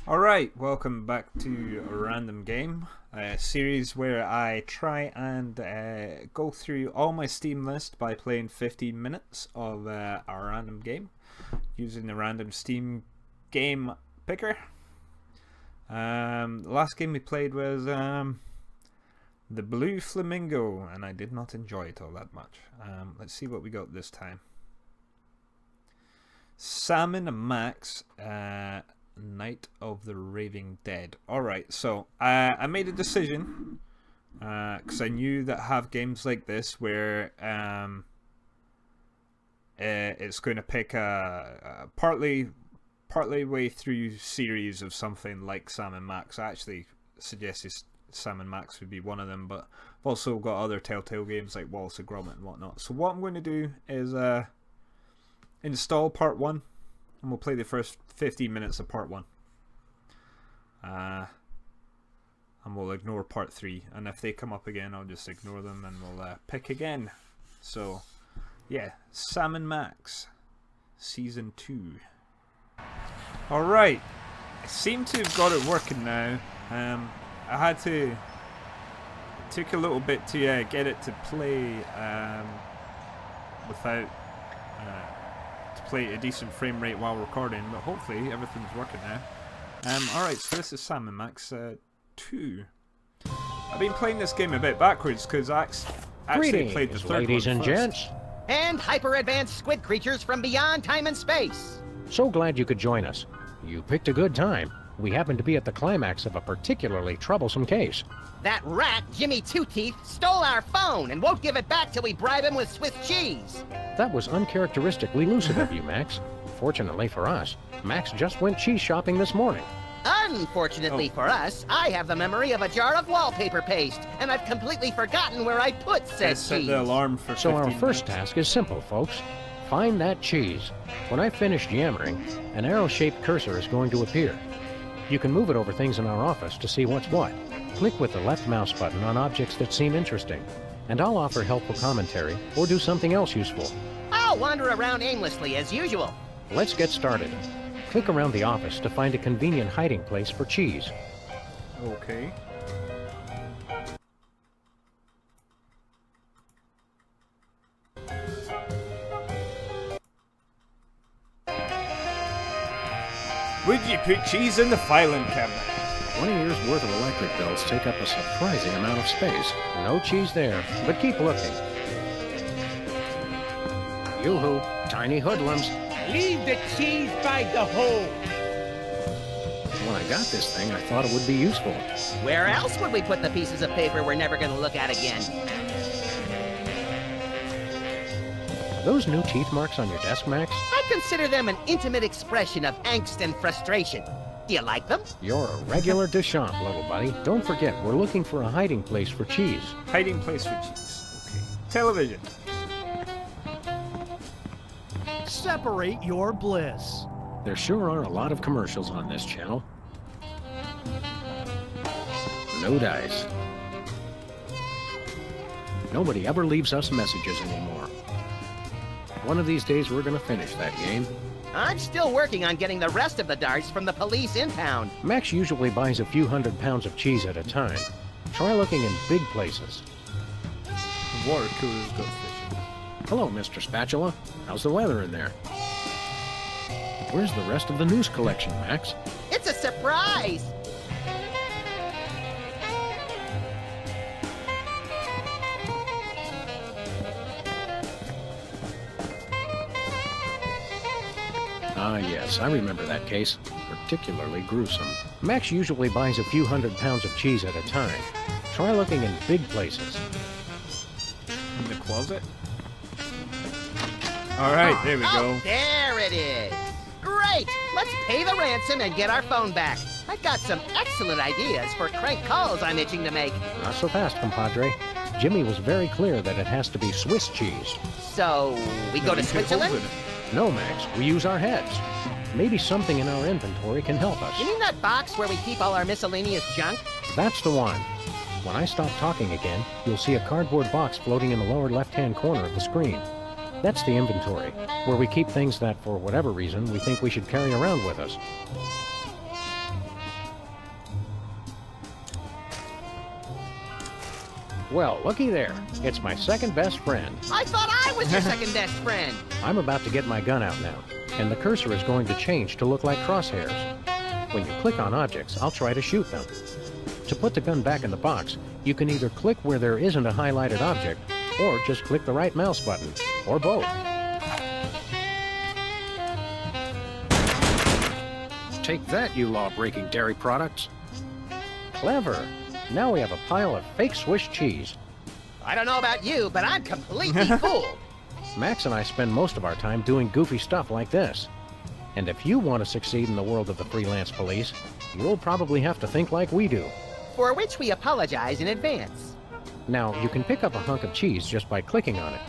Alright, welcome back to a random game, a series where I try and go through all my Steam list by playing 15 minutes of a random game using the random Steam game picker. The last game we played was the Blue Flamingo, and I did not enjoy it all that much. Let's see what we got this time. Sam and Max, Night of the Raving Dead. Alright, so I made a decision because I knew that I have games like this where it's going to pick a partly way through series of something like Sam and Max. I actually suggested Sam and Max would be one of them, but I've also got other Telltale games like Wallace and Gromit and whatnot. So what I'm going to do is install part 1, and we'll play the first 15 minutes of part 1. And we'll ignore part 3, and if they come up again I'll just ignore them and we'll pick again. So yeah, Sam and Max Season 2. Alright, I seem to have got it working now. I had to, it took a little bit to get it to play without play at a decent frame rate while recording, but hopefully everything's working now. Alright, so this is Sam and Max 2. I've been playing this game a bit backwards because I actually played the third one ladies and first. gents. And hyper-advanced squid creatures from beyond time and space. So glad you could join us. You picked a good time. We happen to be at the climax of a particularly troublesome case. That rat, Jimmy Two-Teeth, stole our phone and won't give it back till we bribe him with Swiss cheese. That was uncharacteristically lucid of you, Max. Fortunately for us, Max just went cheese shopping this morning. Unfortunately for us, I have the memory of a jar of wallpaper paste, and I've completely forgotten where I put said Set cheese. the alarm for So our 15 first minutes. task is simple, folks. Find that cheese. When I finish yammering, an arrow-shaped cursor is going to appear. You can move it over things in our office to see what's what. Click with the left mouse button on objects that seem interesting, and I'll offer helpful commentary or do something else useful. I'll wander around aimlessly as usual. Let's get started. Click around the office to find a convenient hiding place for cheese. Okay. Would you put cheese in the filing cabinet? 20 years worth of electric bills take up a surprising amount of space. No cheese there, but keep looking. Yoo-hoo, tiny hoodlums. Leave the cheese by the hole. When I got this thing, I thought it would be useful. Where else would we put the pieces of paper we're never going to look at again? Are those new teeth marks on your desk, Max? I consider them an intimate expression of angst and frustration. Do you like them? You're a regular Deschamps, little buddy. Don't forget, we're looking for a hiding place for cheese. Hiding place for cheese. Okay. Television. Separate your bliss. There sure are a lot of commercials on this channel. No dice. Nobody ever leaves us messages anymore. One of these days we're gonna finish that game. I'm still working on getting the rest of the darts from the police impound. Max usually buys a few hundred pounds of cheese at a time. Try looking in big places. The water cooler's got fish. Hello, Mr. Spatula. How's the weather in there? Where's the rest of the news collection, Max? It's a surprise! Ah, yes, I remember that case. Particularly gruesome. Max usually buys a few hundred pounds of cheese at a time. Try looking in big places. In the closet? Alright, there we go. Oh, there it is! Great! Let's pay the ransom and get our phone back. I've got some excellent ideas for crank calls I'm itching to make. Not so fast, compadre. Jimmy was very clear that it has to be Swiss cheese. So, we go to You put holes Switzerland? in it. No, Max, we use our heads. Maybe something in our inventory can help us. You mean that box where we keep all our miscellaneous junk? That's the one. When I stop talking again, you'll see a cardboard box floating in the lower left-hand corner of the screen. That's the inventory, where we keep things that, for whatever reason, we think we should carry around with us. Well, looky there. It's my second best friend. I thought I was your second best friend. I'm about to get my gun out now, and the cursor is going to change to look like crosshairs. When you click on objects, I'll try to shoot them. To put the gun back in the box, you can either click where there isn't a highlighted object, or just click the right mouse button, or both. Take that, you law-breaking dairy products. Clever. Now we have a pile of fake Swiss cheese. I don't know about you, but I'm completely fooled. Max and I spend most of our time doing goofy stuff like this. And if you want to succeed in the world of the freelance police, you'll probably have to think like we do. For which we apologize in advance. Now, you can pick up a hunk of cheese just by clicking on it.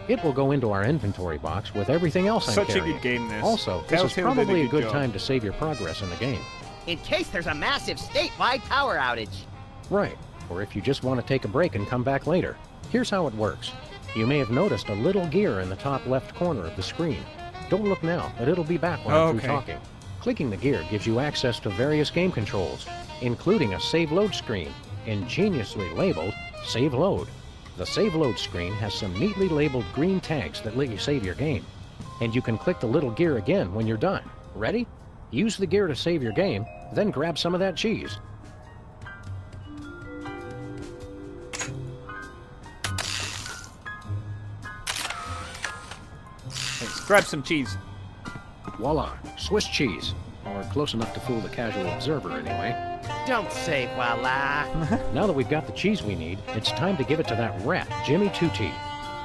It will go into our inventory box with everything else I'm Such carrying. a good game, this. Also, this is Telltale did probably a good job. time to save your progress in the game. In case there's a massive statewide power outage. Right, or if you just want to take a break and come back later. Here's how it works. You may have noticed a little gear in the top left corner of the screen. Don't look now, but it'll be back when I'm through talking. Clicking the gear gives you access to various game controls, including a save load screen, ingeniously labeled Save Load. The Save Load screen has some neatly labeled green tags that let you save your game. And you can click the little gear again when you're done. Ready? Use the gear to save your game, then grab some of that cheese. Let's grab some cheese. Voila, Swiss cheese. Or close enough to fool the casual observer anyway. Don't say voila. Now that we've got the cheese we need, it's time to give it to that rat, Jimmy Two-Teeth.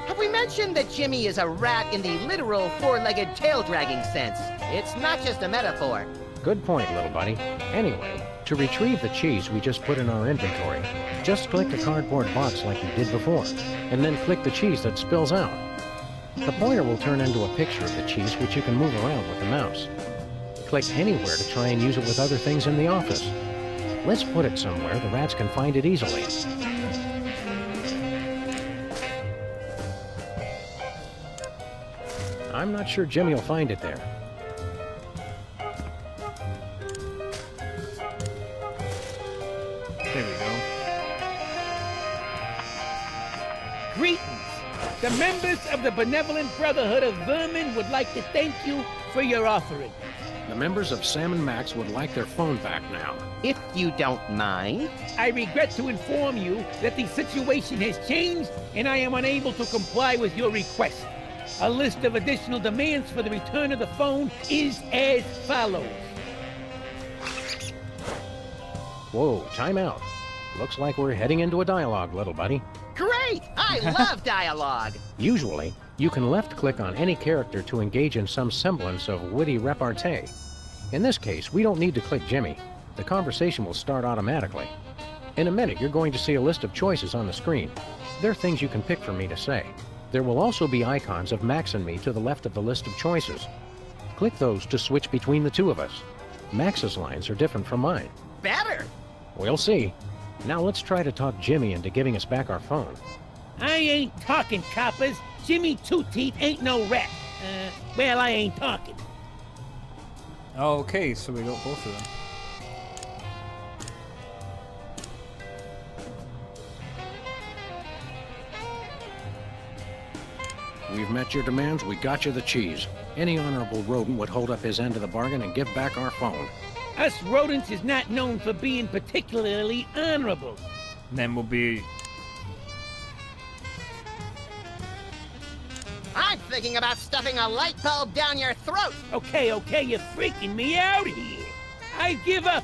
Have we mentioned that Jimmy is a rat in the literal four-legged tail-dragging sense? It's not just a metaphor. Good point, little buddy. Anyway, to retrieve the cheese we just put in our inventory, just click the cardboard box like you did before, and then click the cheese that spills out. The pointer will turn into a picture of the cheese which you can move around with the mouse. Click anywhere to try and use it with other things in the office. Let's put it somewhere the rats can find it easily. I'm not sure Jimmy will find it there. There we go. Greetings. The members of the Benevolent Brotherhood of Vermin would like to thank you for your offering. The members of Sam and Max would like their phone back now. If you don't mind. I regret to inform you that the situation has changed and I am unable to comply with your request. A list of additional demands for the return of the phone is as follows. Whoa, time out. Looks like we're heading into a dialogue, little buddy. Great! I love dialogue. Usually, you can left-click on any character to engage in some semblance of witty repartee. In this case, we don't need to click Jimmy. The conversation will start automatically. In a minute, you're going to see a list of choices on the screen. They're things you can pick for me to say. There will also be icons of Max and me to the left of the list of choices. Click those to switch between the two of us. Max's lines are different from mine. Better. We'll see. Now let's try to talk Jimmy into giving us back our phone. I ain't talking, coppers. Jimmy Two-Teeth ain't no rat. Well, I ain't talking. Okay, so we got both of them. We've met your demands, we got you the cheese. Any honorable rodent would hold up his end of the bargain and give back our phone. Us rodents is not known for being particularly honorable. And then we'll be... I'm thinking about stuffing a light bulb down your throat. Okay, you're freaking me out here. I give up.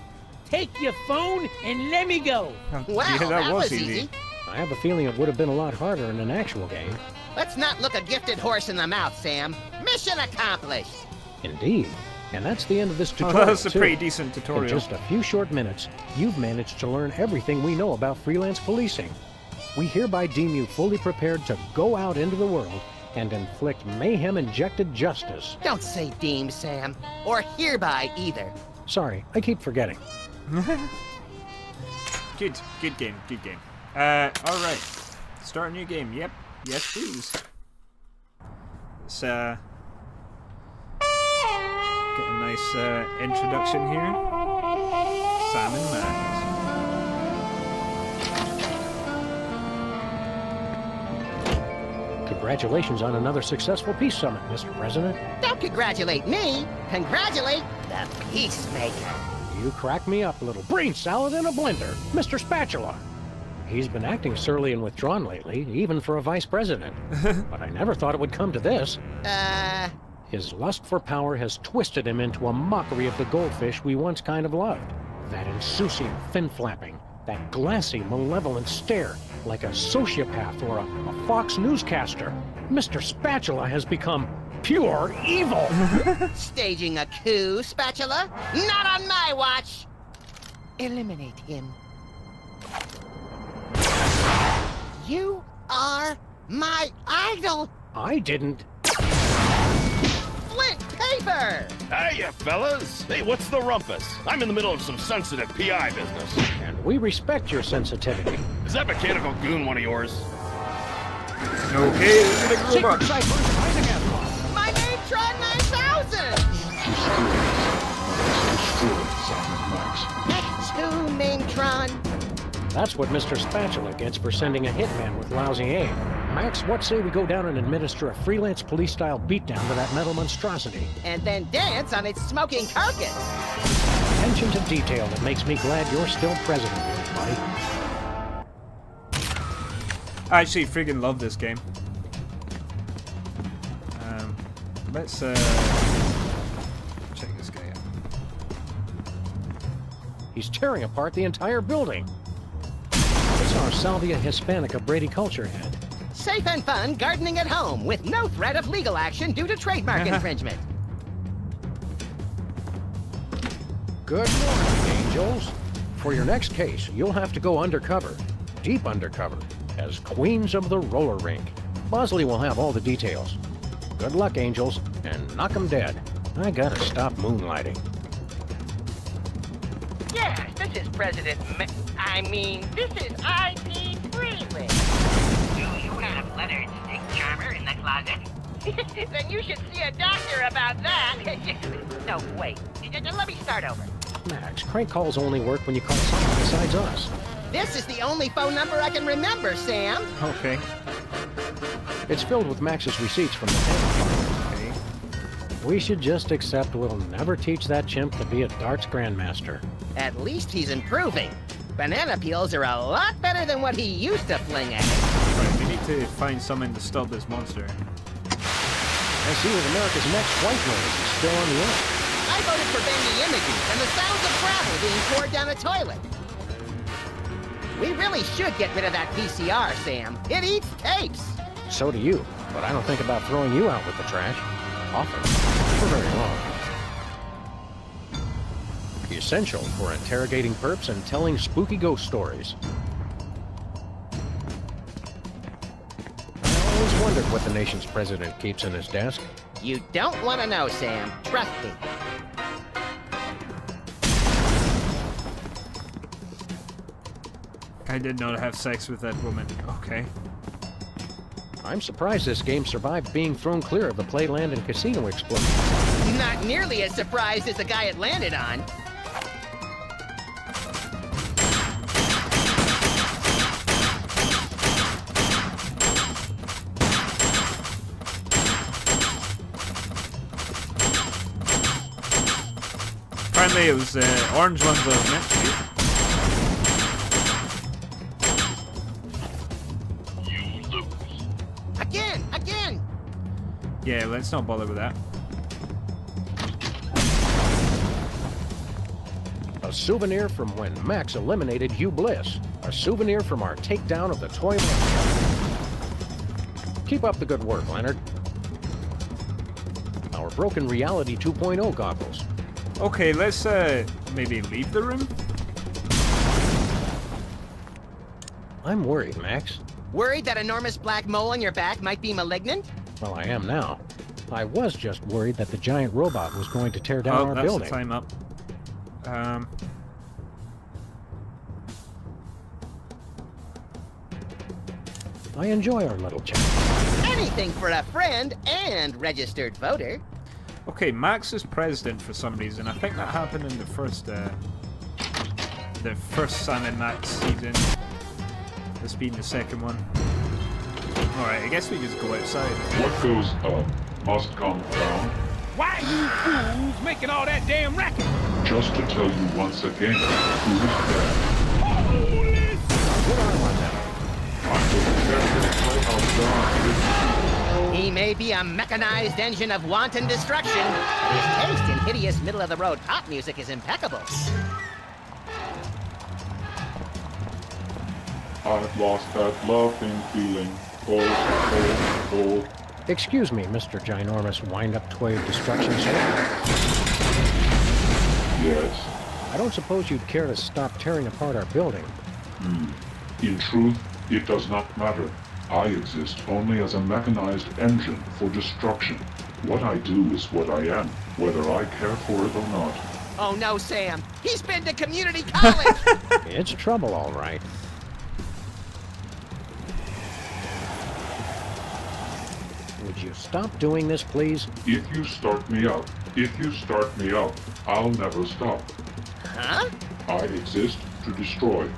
Take your phone and let me go. Wow, yeah, that was easy. I have a feeling it would have been a lot harder in an actual game. Let's not look a gifted horse in the mouth, Sam. Mission accomplished. Indeed. And that's the end of this tutorial, That's a too. pretty decent In tutorial. just a few short minutes, you've managed to learn everything we know about freelance policing. We hereby deem you fully prepared to go out into the world and inflict mayhem-injected justice. Don't say deem, Sam. Or hereby, either. Sorry, I keep forgetting. Good game, good game. Alright. Start a new game, yep. Yes, please. Let's, get a nice, introduction here. Sam and Max. Congratulations on another successful peace summit, Mr. President. Don't congratulate me. Congratulate the Peacemaker. You crack me up, little brain salad in a blender, Mr. Spatula. He's been acting surly and withdrawn lately, even for a vice president. But I never thought it would come to this. His lust for power has twisted him into a mockery of the goldfish we once kind of loved. That insouciant fin-flapping, that glassy, malevolent stare, like a sociopath or a Fox newscaster. Mr. Spatula has become pure evil. Staging a coup, Spatula? Not on my watch! Eliminate him. You are my idol! I didn't. Flint paper! Hiya, fellas. Hey, what's the rumpus? I'm in the middle of some sensitive PI business. And we respect your sensitivity. Is that mechanical goon one of yours? Okay, look at the Secret robot. ciphers rising at My name Tron 9000! That's who named Tron. That's what Mr. Spatula gets for sending a hitman with lousy aim. Max, what say we go down and administer a freelance police-style beatdown to that metal monstrosity? And then dance on its smoking carcass. Attention to detail that makes me glad you're still president, buddy. I actually friggin' love this game. Let's check this guy out. He's tearing apart the entire building. It's our Salvia Hispanica Brady culture head. Safe and fun gardening at home with no threat of legal action due to trademark infringement. Good morning, angels. For your next case, you'll have to go undercover, deep undercover, as queens of the roller rink. Bosley will have all the details. Good luck, angels, and knock 'em dead. I gotta stop moonlighting. Yes, this is President this is I.P. Freeland. Do you have Leonard's stick charmer in the closet? Then you should see a doctor about that. No, wait. Let me start over. Max, crank calls only work when you call someone besides us. This is the only phone number I can remember, Sam. Okay. It's filled with Max's receipts from the bank. Okay. We should just accept we'll never teach that chimp to be a darts grandmaster. At least he's improving. Banana peels are a lot better than what he used to fling at him. Right, we need to find someone to stop this monster. I see with America's next white noise is still on the air. I voted for bendy images and the sounds of gravel being poured down a toilet. We really should get rid of that VCR, Sam. It eats tapes. So do you, but I don't think about throwing you out with the trash. Often. For very long. Essential for interrogating perps and telling spooky ghost stories. I always wondered what the nation's president keeps in his desk. You don't want to know, Sam. Trust me. I did not have sex with that woman. Okay. I'm surprised this game survived being thrown clear of the Playland and Casino explosion. Not nearly as surprised as the guy it landed on. Apparently it was the orange ones that I meant to shoot. Again! Yeah, let's not bother with that. A souvenir from when Max eliminated Hugh Bliss. A souvenir from our takedown of the toy mafia. Keep up the good work, Leonard. Our broken reality 2.0 goggles. Okay, let's maybe leave the room. I'm worried, Max. Worried that enormous black mole on your back might be malignant? Well, I am now. I was just worried that the giant robot was going to tear down our that's building. the time up. I enjoy our little chat. Anything for a friend and registered voter. Okay, Max is president for some reason. I think that happened in the first Sam and Max season. This being the second one. Alright, I guess we just go outside. What goes up must come down. Why you fools making all that damn racket? Just to tell you once again, who is bad. Holy I'm the careful outside. He may be a mechanized engine of wanton destruction, but his taste in hideous middle-of-the-road pop music is impeccable. I've lost that loving feeling. Oh. Excuse me, Mr. Ginormous Wind-Up Toy of Destruction, sir. Yes. I don't suppose you'd care to stop tearing apart our building. In truth, it does not matter. I exist only as a mechanized engine for destruction. What I do is what I am, whether I care for it or not. Oh no, Sam. He's been to community college! It's trouble, all right. Would you stop doing this, please? If you start me up, I'll never stop. Huh? I exist to destroy.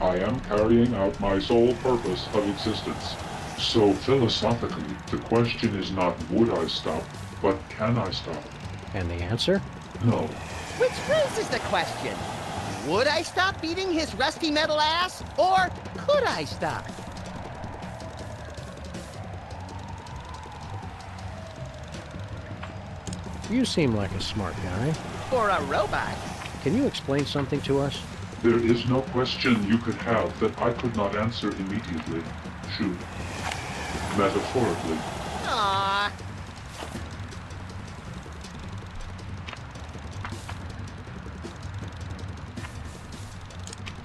I am carrying out my sole purpose of existence. So philosophically, the question is not would I stop, but can I stop? And the answer? No. Which raises the question, would I stop beating his rusty metal ass, or could I stop? You seem like a smart guy. For a robot? Can you explain something to us? There is no question you could have that I could not answer immediately. Shoot. Metaphorically. Aww.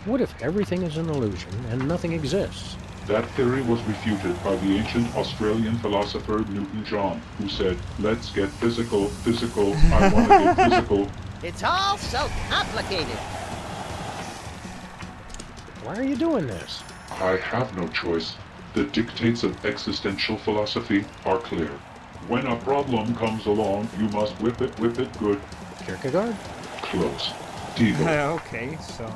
What if everything is an illusion and nothing exists? That theory was refuted by the ancient Australian philosopher Newton John, who said, let's get physical, I want to get physical. It's all so complicated. Why are you doing this? I have no choice. The dictates of existential philosophy are clear. When a problem comes along, you must whip it good. Kierkegaard? Close. Devo. Okay, so...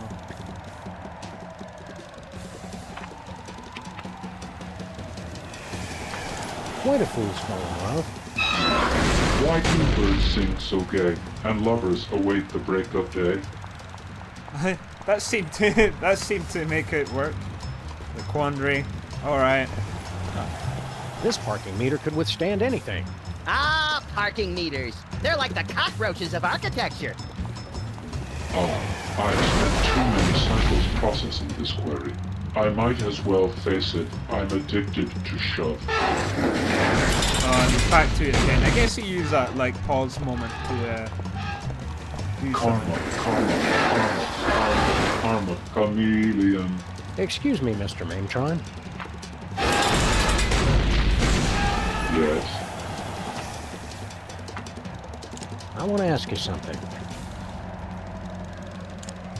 Why do fools fall in love? Why do birds sing so gay, and lovers await the break of day? that seemed to make it work. The quandary. Alright. This parking meter could withstand anything. Ah, parking meters. They're like the cockroaches of architecture. I've spent too many cycles processing this query. I might as well face it. I'm addicted to shove. And back to it again. I guess you use that, like, pause moment to, do something. Karma, chameleon. Excuse me, Mr. Maintron. Yes. I want to ask you something.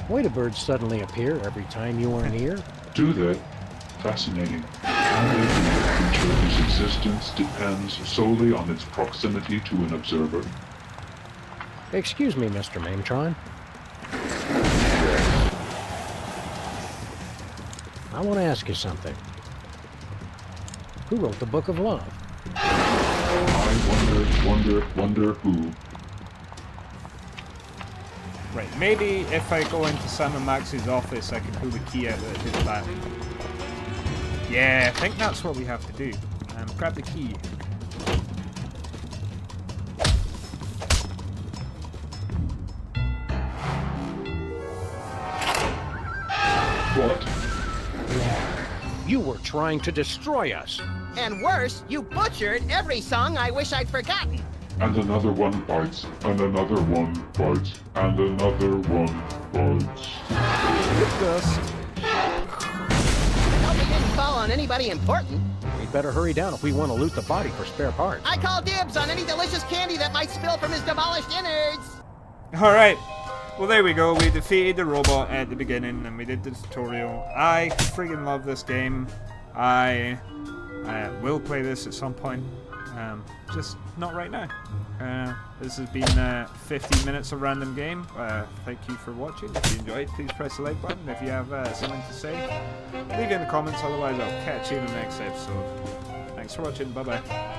Why do birds suddenly appear every time you are near? Do they? Fascinating. Can they be a creature whose existence depends solely on its proximity to an observer? Excuse me, Mr. Maintron. I want to ask you something. Who wrote the Book of Love? I wonder who. Right, maybe if I go into Sam and Max's office, I can pull the key out that did that. Yeah, I think that's what we have to do. Grab the key. What? You were trying to destroy us. And worse, you butchered every song I wish I'd forgotten. And another one bites, and another one bites, and another one bites. Dust. Hope we didn't fall on anybody important. We'd better hurry down if we want to loot the body for spare parts. I call dibs on any delicious candy that might spill from his demolished innards. Alright. Well, there we go. We defeated the robot at the beginning, and we did the tutorial. I friggin' love this game. I will play this at some point. Just not right now. This has been 15 minutes of random game. Thank you for watching. If you enjoyed, please press the like button. If you have something to say, leave it in the comments. Otherwise, I'll catch you in the next episode. Thanks for watching. Bye bye.